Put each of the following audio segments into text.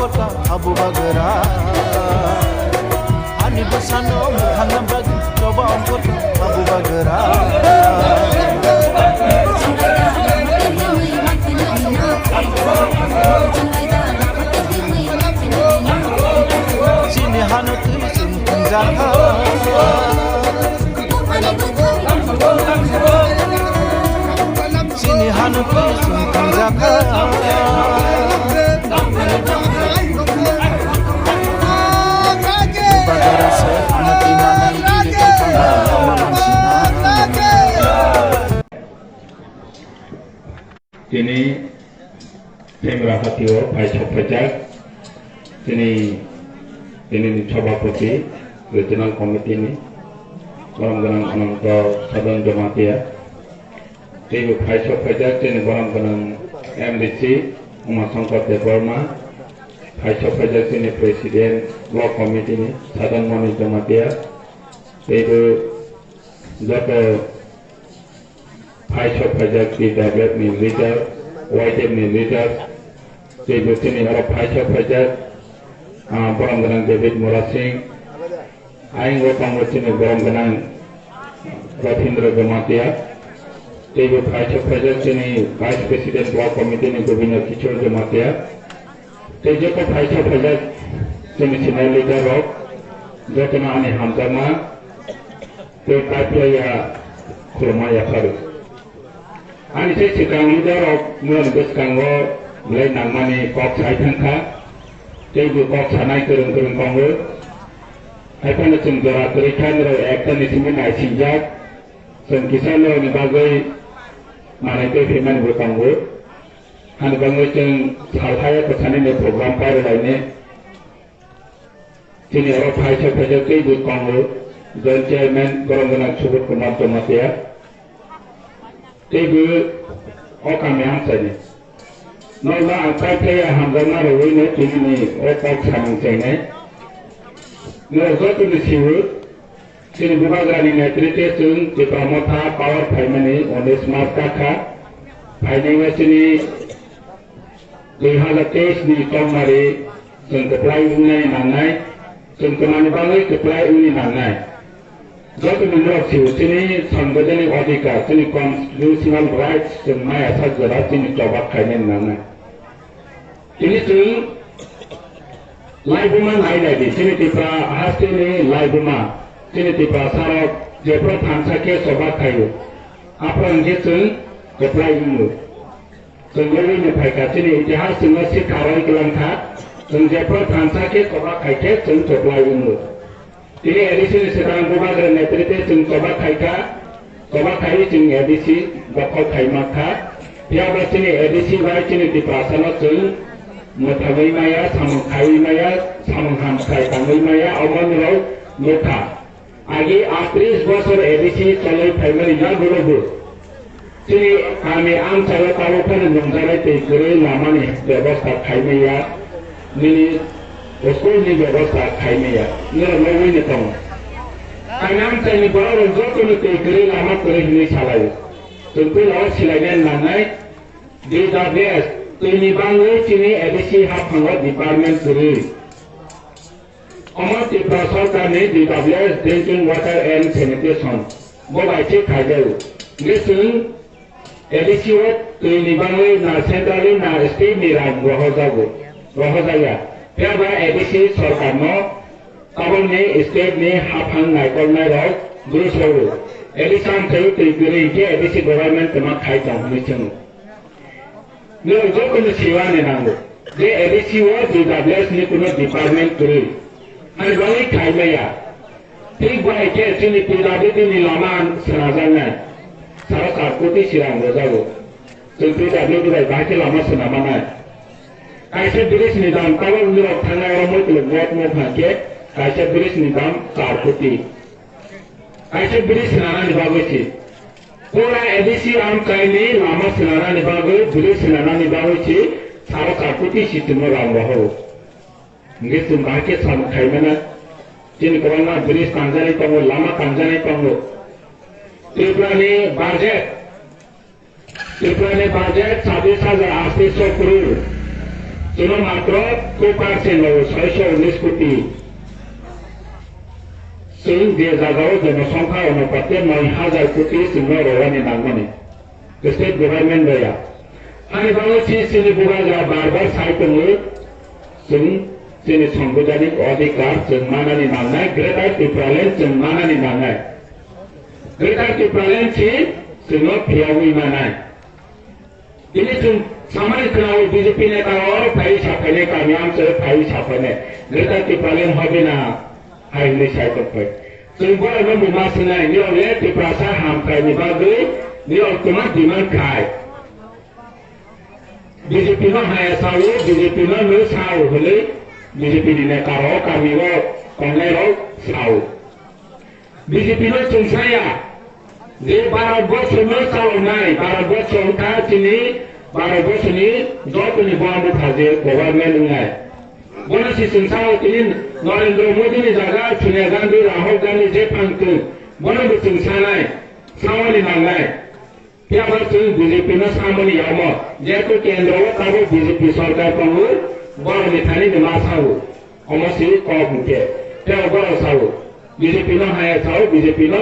angkota abu bagera ani busano mukhangam bag coba angkota abu bagera sini hanu tu sungkung jaka sini hanu tu sungkung jaka Kini tim Rapatio Pai Chopajak Kini Sabapati Regional Committee ini Barang-barang anangka Sadan Jamatia Kini Pai Chopajak Kini barang-barang MDC Umat Sangkat Deparma Pai Chopajak Kini Presiden Block Committee ini Sadan Mani Jamatia Kini Jaka Pai Chopajak di Dagat ni leader, Wajib ni leader. Jadi sini ada Pai Chopajak, barang-barang David Murasing, Aing Wapang sini barang-barang Ratindra Jamatia. Jadi Pai Chopajak sini Vice President Block Committee ni Governor Kishore Jamatia. Jadi jika Pai Chopajak sini senior leader rok, jika ani Hamzama, jadi Pai ya kurma ya karu. Ani saya sekarang leader of Mulan Kanggo mulai namanya kok saya tangka, jadi kok sanai kerung Kanggo. Apa nak cendera terikan dari aktor ni semua naik sinjak, sengkisah lo ni bagai mana itu firman berkanggo. Ani Kanggo ceng salhaya kesana ni program pada lainnya. Sini orang Pai Chopajak itu Kanggo, dan chairman korang sebut Kumar Tomatia. Jadi, orang yang sana, nolah angkat saya hamzana rawi ni kini orang sama sana. Nolah tu ni siapa? Sini bukan kerana ni terima sung di pramotha power family oleh smart kaka. Family sini lihat tes ni kamari sung keplai ini nanai, sung kemana bangai keplai ini nanai. Jadi menurut sini sanggupnya adika, sini constitutional rights semua asal jelas sini coba kajian mana. Ini tu laibuma lain lagi, sini tipe hasil ni laibuma, sini tipe sarap jepra thansa ke coba kayu. Apa yang itu apply dulu. Sendiri ni mereka sini itihas semua si karai kelangkat, jepra thansa ke coba kayu sini apply dulu. Ini edisi sekarang bukan kerana netrite coba kai jeng edisi bakal kai maka dia bersini edisi baik ini di perasaan jeng mutawai maya sama kai maya sama ham kai tangai maya awan rau muta agi 38 bosor edisi calai family yang dulu sini kami am calai taruhan menjalai tegere lama ni व्यवस्था kai maya ini उसको नहीं व्यवस्था खाई में या मेरा मैं वही नहीं कहूँ अनाम चाहिए बड़ा रोज़ों को नहीं तेरे लामा करे नहीं चलाए तो कोई लावा सिलाने लाना है डेटाबेस तो ये बांग्ले चीनी एडिसी हाफ हंगा डिपार्टमेंट करे अमर के प्रसार करने database drinking water and sanitation वो बाइचे खाई जाओ लेकिन एडिसी वो तो ये बांग्ले ना सेंट्रली ना स्टेट में रह जाएगा Tiada edisi सरकारनो काबल ने स्टेट ने हाफान नाइकल नाइराव ग्रुस लावो एडिसन थे तेगुरी के एडिसी गवर्नमेंट तमा खाई जाऊं निचंग ने जो कुछ सेवा ने नांगो जे एडिसी वो डब्ल्यूएस ने कुछ डिपार्टमेंट करे अन वाली खाई में या ठीक बाय के सिनी पीडाबी नि लामा सनाजन ने सारा कारकोटी सिरांग जागो तो पीडाबी बाय बाकी लामा सनामा ना Kaisa biris nidam kalau menurut tanah orang itu buat menghasilkan kaisa biris nidam karputi. Kaisa biris senara ni bagus sih. Pura edisi am kaini lama senara ni bagus, biris senara ni bagus sih. Salah karputi sistem orang bahu. Mungkin sumber sama kai mana. Jadi kalau biris kanjani pangu, lama kanjani pangu. Triplane budget 30,000 800 crore. cuma makro 2% loh 619 kopi sing dia jagaw जनसंख्या अनुपाते 9,000 कोटी सिंह रोवानी नांगमनी state government गया आने बांगो सिनी बुगाजा बार-बार साइटोंगो सिंह सिनी संवैधानिक अधिकार जों मानानि नांनाय ग्रेटार त्रिपुरालेण्ड जों मानानि नांनाय ग्रेटार त्रिपुरालेण्ड सि जोङो फियावै मानाय ini जों सामान्य खोनाव बीजेपी नेता और फाइ साफायनाय गामियाव जों फाइ साफायनाय ग्रेटार त्रिपुरालेण्ड हबेना हाइले साइटोंफोर जों बर'नो मुमासनाय नियले त्रिपुरासा हामथायनि बागै नियल कुमा डिमान्ड खाय बीजेपी नो हाया सावो बीजेपी नो साव होलै बीजेपी नि नेतारो गामियाव कन्नायाव साव बीजेपी नो संसाया जे भारतबर्षनो सावनाय भारतबर्षआव था दिनै भारतबर्षनि जतनि बन्द थाजे गभर्नमेन्ट होनाय बनसी संसाव दिनै नरेंद्र मोदी नि जागा सोनिया गांधी राहुल गांधी जे फांखो बनबो संसानाय सावनि नांनाय त्यावर जों बीजेपी नो सामनि यामो जेतु केन्द्रआव ताबो बीजेपी सरकार दङो बर'नि थानि मा सावो अमसि कमुके त्याव बर' सावो बीजेपी नो हाया सावो बीजेपी नो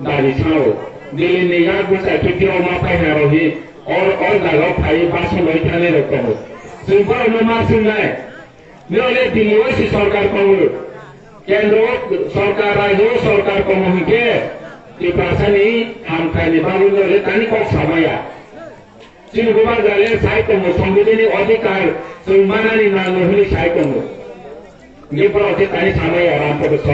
दारि सावो दिल्ली या गुसा केपियाव मा फायना रहि और जागाव फाइ बासन लय थाने रकम जों बर'नो मा सोंनाय नियले दिल्लीआव सि सरकार कङो केन्द्र सरकार राज्य सरकार कङो हिके त्रिपुरासानि हामथायनि बागै तानि कक सामाया जों गोबां जाले साइटोंगो संविधाननि अधिकार जों मानानि नांगौ होनि साइटोंगो निफोराव तानि सामाया रामपद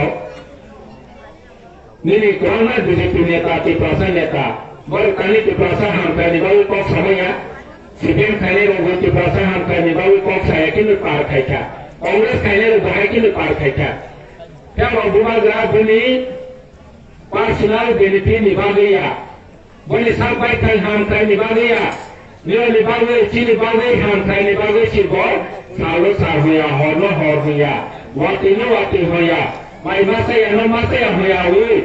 Nini korona BJP नेता त्रिपुरासा नेता बर तानि त्रिपुरासा हामथायनि बागै कक सामाया सिपिएम खायनाय रगो त्रिपुरासा हामथायनि बागै कक साया किन्तु पार खायखा कांग्रेस खायनाय रग बाहाय किन्तु पार खायखा त्याव बुमाग्रा बनि पर्सनल बेनिफिट नि बागैया बनि साबायथाय हामथायनि बागैया नियनि बागै चिनि बागै हामथायनि बागै सिबर सालो सारहोया हरनो हरहोया वातिनो वाति होया माइ मासाया न मासाया होयावै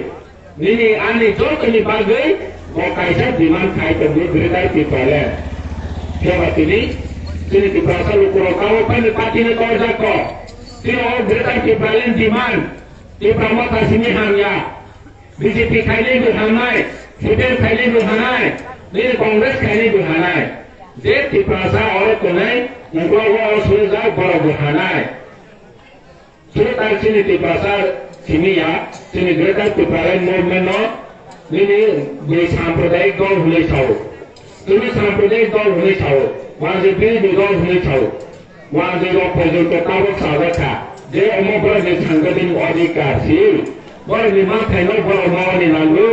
निनि आनि जरकनि बागै बकायसा डिमान्ड खायतोंबो ग्रेटार त्रिपुरालेण्ड फेबातिनि जोंनि त्रिपुरासा लुकुरकाव फाइनो पार्टिनि कर्जाक तिनो ग्रेटार त्रिपुरालेण्ड डिमान्ड त्रिपुरा माखासेनि हामया बीजेपी खायनैबो हानाय सिपिएम खायनैबो हानाय निनि कांग्रेस खायनैबो हानाय जे त्रिपुरासा और कोनाय उग्रवा असुजा बरबो हानाय सुरतार सिनि त्रिपुरासा सिमिया सिनि ग्रेटार त्रिपुरालेण्ड मुभमेन्ट निनि बे सांप्रदायिक दल हुनै सावो जोंनि सांप्रदायिक दल हुनै सावो वाजे बिरोधी दल हुनै सावो वाजे पर्यन्त काबो सावथा जे अमबरनि सांगठनिक अधिकार सि बर'नि मा थाइनाव बर' मावनि नांगौ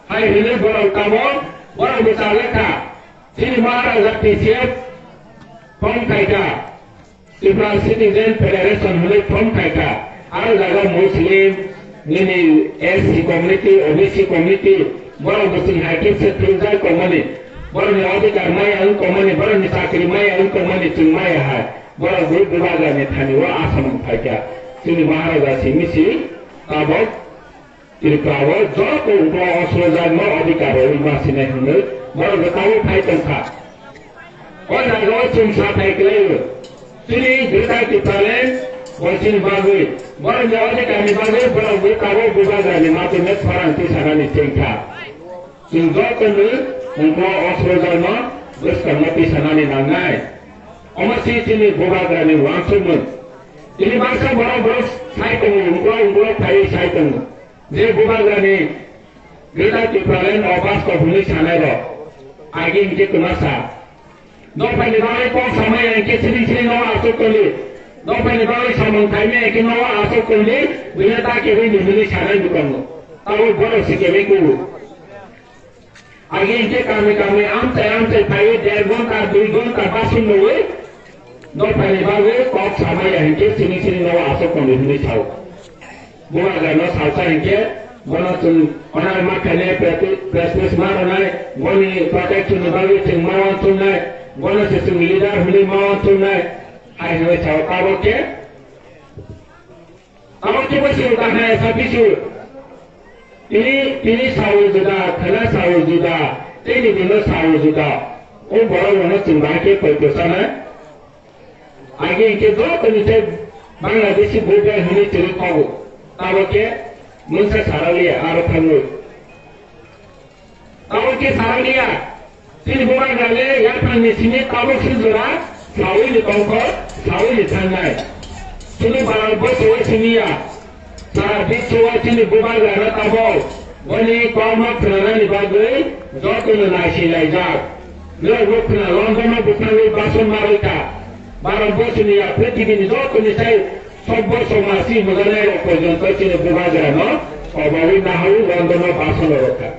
हाय होनो बर' काबो बर' बेसालेखा सिनि महाराजा पिसिएफ फर्म खायखा त्रिपुरा सिटिजेन फेडरेशन होनै फर्म खायखा आरो जागा मुस्लिम निनि एससी कम्युनिटी ओबीसी कम्युनिटी बर' बोसिं हाइटेक से थुजाय कमनि बर'नि अधिकार माया अन कमनि बर'नि साख्रि माया अन कमनि जों माया हाय बर' ग्रुप विभागनि थानिवा आसाम फायखा जोंनि महाराजा सिमिसि काबक त्रिपुराव जको उग्र असुजान अधिकार मासिनाय होनो बर' गोताव फायतंखा और जागाव जों साथायग्लायो जोंनि ग्रेटार त्रिपुरालेण्ड बसिन बागै बर'नि अधिकारनि बागै बर' गोताव विभागनि मातुमे फारांथि सानानि तेंखा जों जकोनो उग्र असुजान गोसखांनाय सानानि नांनाय अमसि जोंनि विभागनि वांसुमोन ini bangsa boros saitong unggulo thai saitong je bubagani Greater त्रिपुरालेण्ड obas ko huni sanero agi inke kumasa no pani dai ko samay inke sini no asokoli no pani dai samon thaime inke no asokoli binata ke huni huni sanai dukango tawo boros ke meku agi inke kami amte thai dergon ka duigon ka basun noe no pani bagai kok sama ya hingke sini no asok kondisi tahu buat no salsa hingke bono tun onar makane proses maronai boni protection bagai ting mawan tunai bono sesung leader huli mawan tunai hai no tahu kabo ke masih udah hai sapi su ini sawu juga kena sawu juga ini bino sawu juga oh bono bono tinggal ke perkosana आगे इनके जो कनिसे बांग्लादेशी भूटान होने चले पाओ ताबो के मुंसे सारा लिया आरो थांगो ताबो के सारा लिया फिर बुआ गले या थांने सिने ताबो से जरा सावी ले कंको सावी ले थांनाय सुने बाल बस वो सिनिया सारा बीच वो सिने बुआ गले ताबो वनी कौमा प्रणाली बागै जो तो लाशी लाइजा लो वो प्रणाली लंदन में बुखारी बासन मारिका बारह बसनिया पृथ्वी नि जो तो निसाय सब समासी मगने पर्यंत चिने बुआ गले न अबावी ना हो लंदन में बासन रखा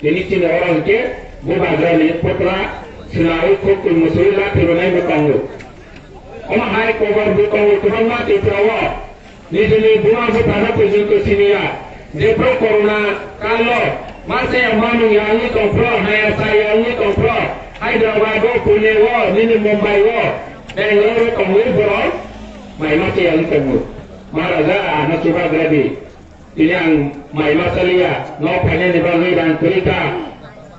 ini cina orang ke bukan dari putra selalu kukul musulah terunai bertanggung. Orang hai kabar bertanggung kurang mati perawa. Di sini bukan bertanda perjun ke sini ya. Jepro corona kalau masih yang mana yang ini kompro, hai saya yang ini kompro, Hyderabad, Pune, ini Mumbai, Bangalore, kamu berapa? Masih yang ini kamu. Maharaja anak coba berani. Ini yang mai masalia, no panen di bawah dan kereta,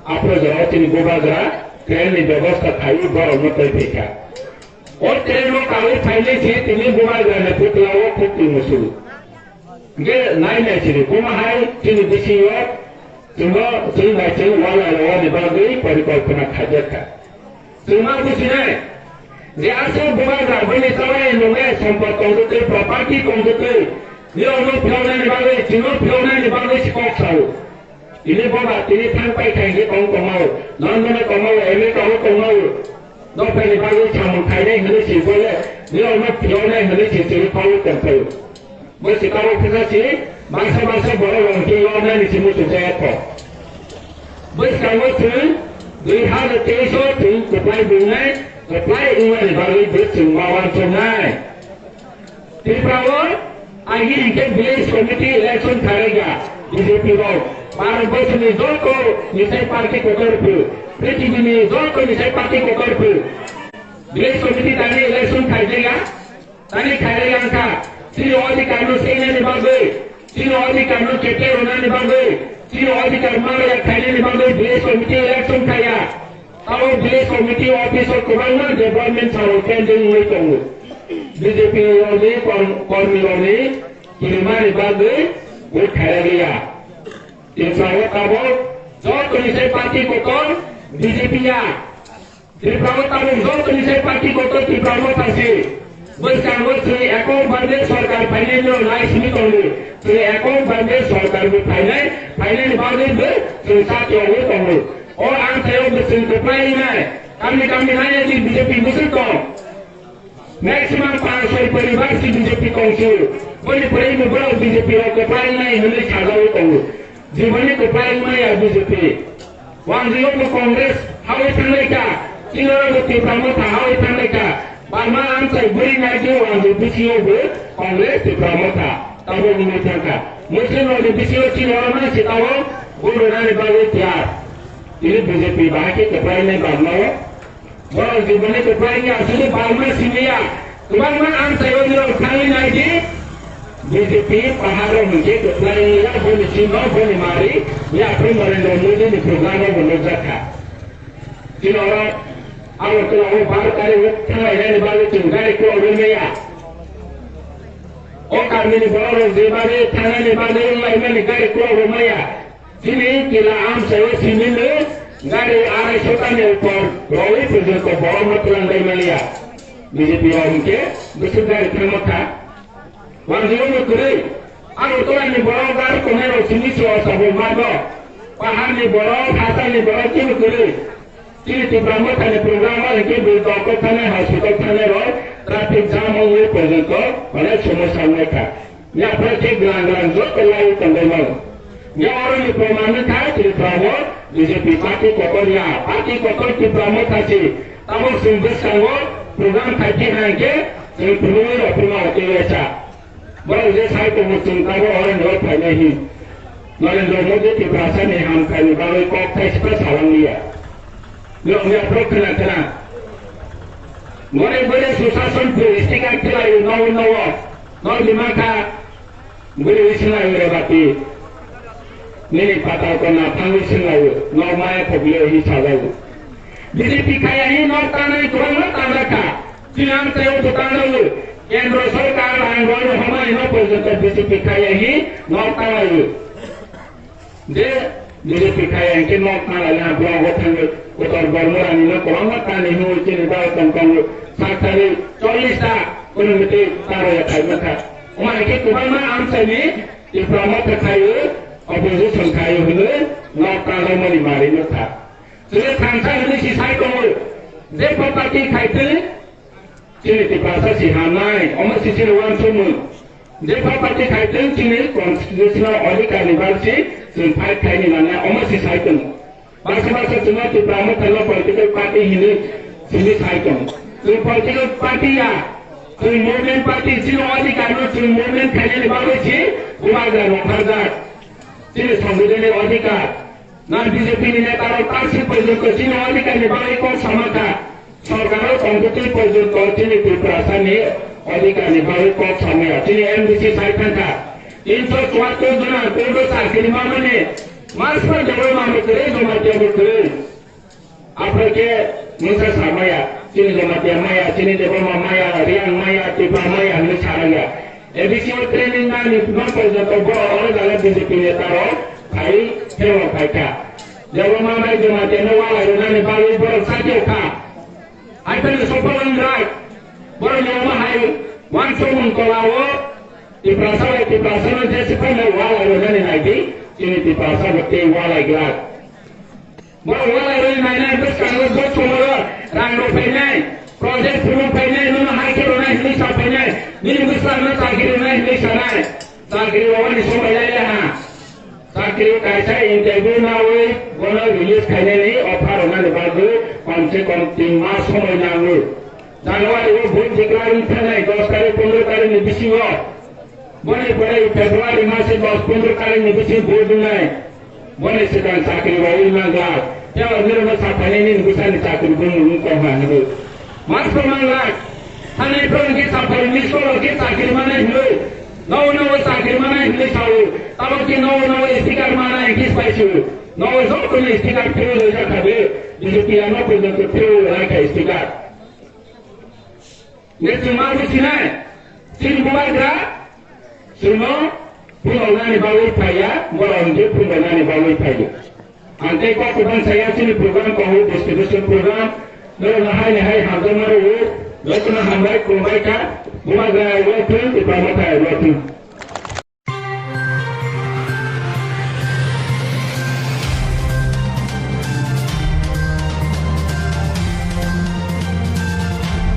apa jauh ini bukan jauh, tren di bawah kayu baru nak terpeka. Or tren lo kayu panen sih, ini bukan jauh, nak putlawa putih musuh. Ge naik naik sini, kuma hai sini disiwa, cuma sini naik sini wala di bawah परिकल्पना खाजaka. Cuma busine, dia asal bukan jauh, bini sahaja yang nunggu sempat kongsi properti kongsi. Dia orang pelaunan di bawah, cuma pelaunan di bawah si kau tahu. Ini bawa, ini sampai kaya kau mau, London kau mau, Amerika kau mau. Doa di bawah campur kaya ini si boleh. Dia orang pelaunan ini si ciri kau tahu. Mesti kau kita si, masa boleh orang pelaunan ini si musuh saya kau. Mesti kau tu, dua hari tiga tu, supply bunga di bawah bersih mawan sungai. Tiba-tiba आगे इनके village committee election करेगा बीजेपी लोग बारह बस में जो को निशाई पार्टी को कर फिर पृथ्वी में जो को निशाई पार्टी को कर फिर विलेज कमेटी ताने इलेक्शन करेगा ताने करेगा का तीन अधिकारियों से इन्हें निभागे तीन अधिकारियों चेटे होना निभागे तीन अधिकारी मारे खाने निभागे विलेज कमेटी इलेक्शन करेगा अब विलेज कमेटी ऑफिसर को बनना गवर्नमेंट सारों कैंडिंग हुए करूँ बीजेपी वाले कौमी वाले किरमान बागे वो ठहर गया त्रिपुरा ताबो जो कनिसे पार्टी को कौन बीजेपी या त्रिपुरा ताबो जो कनिसे पार्टी को तो त्रिपुरा पार्टी बस कांगो से एको बंदे सरकार फाइनल लो नाइस नहीं करूँ तो एको बंदे सरकार में फाइनल बागे में संसार के हुए करूँ और आम सहयोग में संकल्प नहीं कमी नहीं है कि बीजेपी मुस्लिम को मैक्सिमम 500 परिवार की बीजेपी काउंसिल बोले पढ़ाई में बड़ा बीजेपी और कपाल नहीं हमने छाड़ा हुए कहूँ जीवन को कपाल नहीं है बीजेपी वहाँ जिलों को कांग्रेस हवाई थाने का चिलों को तिब्रामो था हवाई थाने का बारमा आंसर बुरी नहीं जो वहाँ जो बीसीओ को कांग्रेस तिब्रामो था तब वो नहीं था मुस्लिम और बीसीओ चिलों में सिताओ वो रोने वाले त्याग ये बीजेपी बाकी कपाल नहीं बांधना हो बड़ा जीवन को पाएंगे असली बालमा सिंधिया तुम्हारे आम सहयोगी उठाने नहीं थी बीजेपी पहाड़ों में के कपड़ेंगे बोले सिंह बोले मारी या फिर नरेंद्र मोदी ने प्रोग्राम में बोला था जिन्होंने अब तो वो बाहर करे वो थाने रहने वाले चुनाव को अवधि या और कार्य ने बोला वो जेबारे थाने ने वाले उन्हें निकाले को अवधि या जिन्हें किला आम सहयोग सिंधी ने गाड़ी आने छोटा ने ऊपर रोली प्रदेश को बहुत मतलब नहीं मिला बीजेपी और उनके दूसरी गाड़ी प्रमुख था वहाँ जीवन में करे अब उतना ने बड़ा गाड़ी को है उसी से और सब मार्गो पहाड़ ने बड़ा खाता ने बड़ा क्यों करे तीन ब्राह्मण थाने प्रोग्राम वाले के बिल्डर को थाने हॉस्पिटल थाने रो ट्रैफिक जाम हुए प्रदेश को बड़े समस्या में था या प्रत्येक ग्रांड जो कलाई कंधे ये और ये प्रमाणित था कि प्रभु बीजेपी पार्टी कोकरिया पार्टी कोकर की प्रमुख थी तब सिंधिस संगो प्रोग्राम खाती हैं के सिंधुर अपना के ऐसा बड़े जे साइड को चिंता को और नोट फैले ही नरेंद्र मोदी की भाषा ने हम खाने वाले को कैसे पर सावन लिया लोग ने अप्रोच करना बड़े बड़े सुशासन पे इस्तिका खिलाई नौ दिमाग का बड़े इसना ये बाती नहीं पता को ना फांगी सिंगायो नौ माया पगले ही सागायो बीजेपी खाया ही नौ ताना ही कोई नौ ताना का Siang saya utang dulu. Kendro Sarkar Anggono Hamai no President BJP kaya hi nokta layu. De BJP kaya yang kin nokta layu na buang hotan utar bermurah ni no kurang mata ni no cini bawa tangkang sakari 40 ta konomiti taro ya kai maka. Umar ke kubang ma amsa ni di promote kayu opposition kayu hulu nokta layu mari mari no ta. Sudah tangsa ini si sai komo. De parti kai tu Cini di bahasa si Hamai, omat si cini wan sumu. Jepang parti kaitan cini konstitusional odika nibalsi, sempat kaini mana omat si saiton. Bahasa cuma di pramu kalau political party ini sini saiton. Cini political party ya, cini movement party cini odika no cini movement kaini nibalsi, umarga nokarga. Cini samudera odika. Nah BJP ini taruh taksi pojok cini odika nibalsi kau samaka. सरकारों कंप्यूटर पर जो करते प्रिपरेशन है अधिकार निभाव को समय चीनी एमडीसी साइटन का 374 जना कोडो साकिरी मामले मार्च पर जरूर मामले करे जो माध्यम करे आपरे के मुझे सामया चीनी जो माध्यम माया चीनी देवो माया रियांग माया तिपा माया हमें छाड़ेगा एबीसी और ट्रेनिंग ना निपुण पर जो तो बड़ा और ज़्यादा बीजेपी नेता रो भाई हेरो भाई का जब मामले जो माध्यम वाला रोना निभाव बड़ा साथियों का I tell you something right. Baru yang mahal, wan sumun kolawo, di perasaan jasa pun wala rohani lagi, ini di perasaan betul wala gelap. Baru wala rohani mana terus kalau bos semua rangro penai, projek semua penai, nuna haikir rohani ini sah penai, ini besar nuna sakir rohani ini sana, sakir rohani semua jaya ha. Sakir kaisa interview na we, guna release kaya ni offer rohani baru. कम से कम 3 मास समय नांगो जनवरी वो भूत डिक्लेरेशन था नहीं 10 तारीख 15 तारीख में बिसी हुआ बने पड़े फरवरी मास से 10-15 तारीख में बिसी बोर्ड नहीं बने से kan sakri wali mangla ya मेरे में साथने नहीं गुस्सा नहीं sakri गुण उनको मांगो मास को मांगला हने तो उनके साथने मिसो के sakri माने हुए नौ sakri माने हुए साउ तब के नौ स्टिकर माना है किस पैसे नौ जो कोई स्टिकर फिर ले जाता है BJP ano presidente Phil Raka istiqar. Nesu mahu sini, sini buat gerak, semua pengorganisasi bawah paya, orang pun pengorganisasi bawah paya. Antai kau program saya sini program kau distribution program, lalu nahai hamzah maru, lalu nahai kumbai ka, buat gerak waktu di pramata waktu.